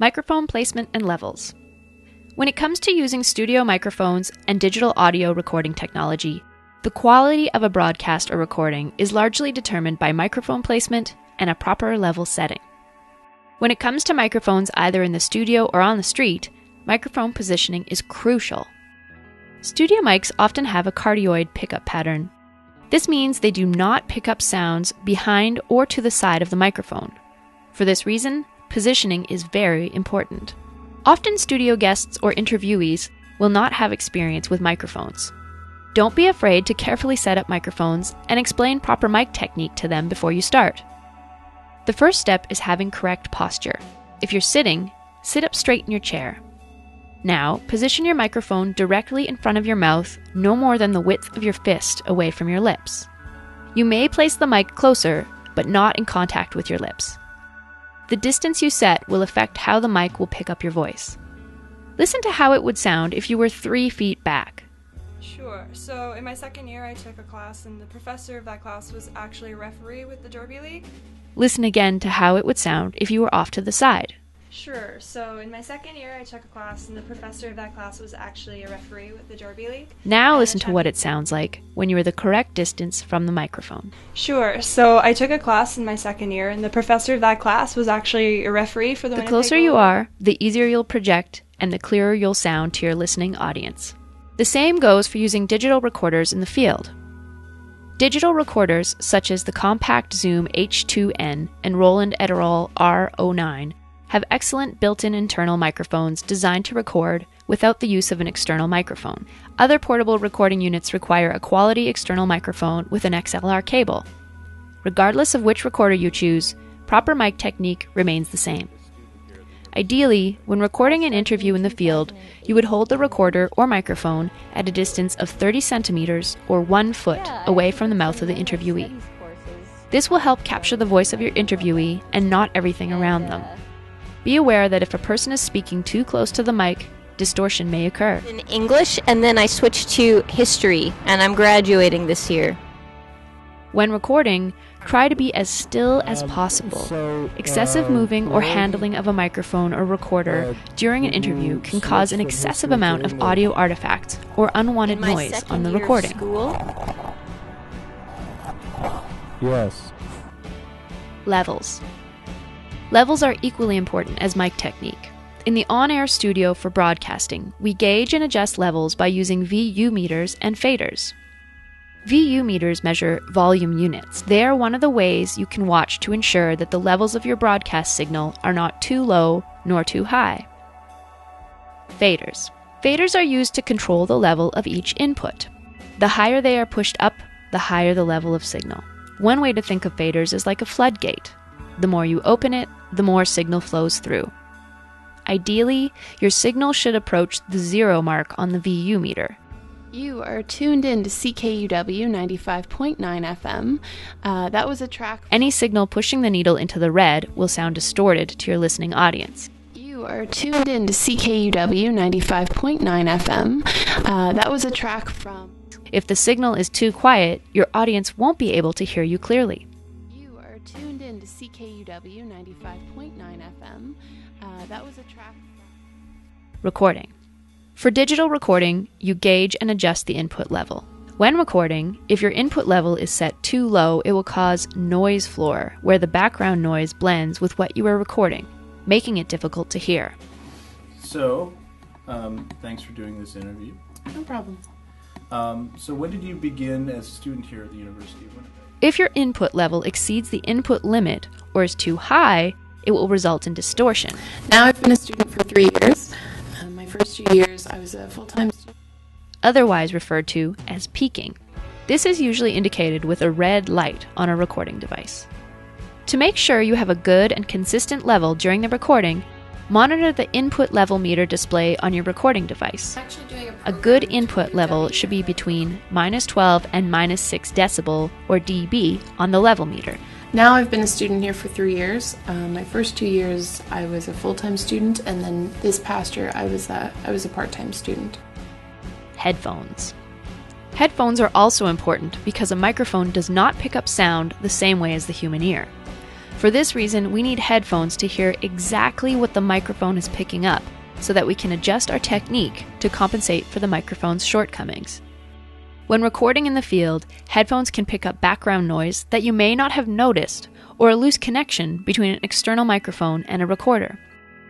Microphone placement and levels. When it comes to using studio microphones and digital audio recording technology, the quality of a broadcast or recording is largely determined by microphone placement and a proper level setting. When it comes to microphones either in the studio or on the street, microphone positioning is crucial. Studio mics often have a cardioid pickup pattern. This means they do not pick up sounds behind or to the side of the microphone. For this reason, positioning is very important. Often studio guests or interviewees will not have experience with microphones. Don't be afraid to carefully set up microphones and explain proper mic technique to them before you start. The first step is having correct posture. If you're sitting, sit up straight in your chair. Now, position your microphone directly in front of your mouth, no more than the width of your fist away from your lips. You may place the mic closer, but not in contact with your lips. The distance you set will affect how the mic will pick up your voice. Listen to how it would sound if you were 3 feet back. Sure. So in my second year, I took a class, and the professor of that class was actually a referee with the Derby League. Listen again to how it would sound if you were off to the side. Sure. So in my second year, I took a class, and the professor of that class was actually a referee with the Derby League. Now listen to what it sounds like when you are the correct distance from the microphone. Sure. So I took a class in my second year, and the professor of that class was actually a referee for the The closer Winnipeg you Gold. are, the easier you'll project and the clearer you'll sound to your listening audience. The same goes for using digital recorders in the field. Digital recorders such as the Compact Zoom H2N and Roland Edirol R09 have excellent built-in internal microphones designed to record without the use of an external microphone. Other portable recording units require a quality external microphone with an XLR cable. Regardless of which recorder you choose, proper mic technique remains the same. Ideally, when recording an interview in the field, you would hold the recorder or microphone at a distance of 30 centimeters or 1 foot away from the mouth of the interviewee. This will help capture the voice of your interviewee and not everything around them. Be aware that if a person is speaking too close to the mic, distortion may occur. In English, and then I switched to history, and I'm graduating this year. When recording, try to be as still as possible. Excessive moving or handling of a microphone or recorder during an interview can cause an excessive amount of audio artifacts or unwanted In my noise second on the year of recording. school, Yes. Levels. Levels are equally important as mic technique. In the on-air studio for broadcasting, we gauge and adjust levels by using VU meters and faders. VU meters measure volume units. They are one of the ways you can watch to ensure that the levels of your broadcast signal are not too low nor too high. Faders. Faders are used to control the level of each input. The higher they are pushed up, the higher the level of signal. One way to think of faders is like a floodgate. The more you open it, the more signal flows through. Ideally, your signal should approach the 0 mark on the VU meter. You are tuned in to CKUW 95.9 FM. That was a track. Any signal pushing the needle into the red will sound distorted to your listening audience. You are tuned in to CKUW 95.9 FM. That was a track from. If the signal is too quiet, your audience won't be able to hear you clearly. You are tuned in to CKUW 95.9 FM. That was a track. Recording. For digital recording, you gauge and adjust the input level. When recording, if your input level is set too low, it will cause noise floor, where the background noise blends with what you are recording, making it difficult to hear. So, thanks for doing this interview. No problem. So when did you begin as a student here at the University of Winnipeg? If your input level exceeds the input limit or is too high, it will result in distortion. Now I've been a student for 3 years. My first 2 years, I was a full-time student. Otherwise referred to as peaking. This is usually indicated with a red light on a recording device. To make sure you have a good and consistent level during the recording, monitor the input level meter display on your recording device. A good input level should be between -12 and -6 decibel or dB on the level meter. Now I've been a student here for 3 years. My first 2 years I was a full-time student, and then this past year I was a part-time student. Headphones. Headphones are also important because a microphone does not pick up sound the same way as the human ear. For this reason, we need headphones to hear exactly what the microphone is picking up, so that we can adjust our technique to compensate for the microphone's shortcomings. When recording in the field, headphones can pick up background noise that you may not have noticed, or a loose connection between an external microphone and a recorder.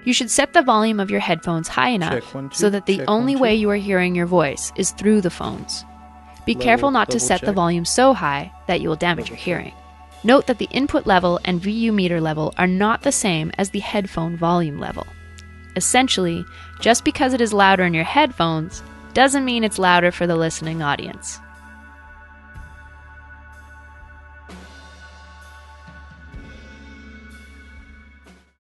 You should set the volume of your headphones high enough Check, 1, 2, so that the check, only 1, 2. way you are hearing your voice is through the phones. Be Level, careful not to double set the check. volume so high that you will damage your hearing. Note that the input level and VU meter level are not the same as the headphone volume level. Essentially, just because it is louder in your headphones doesn't mean it's louder for the listening audience.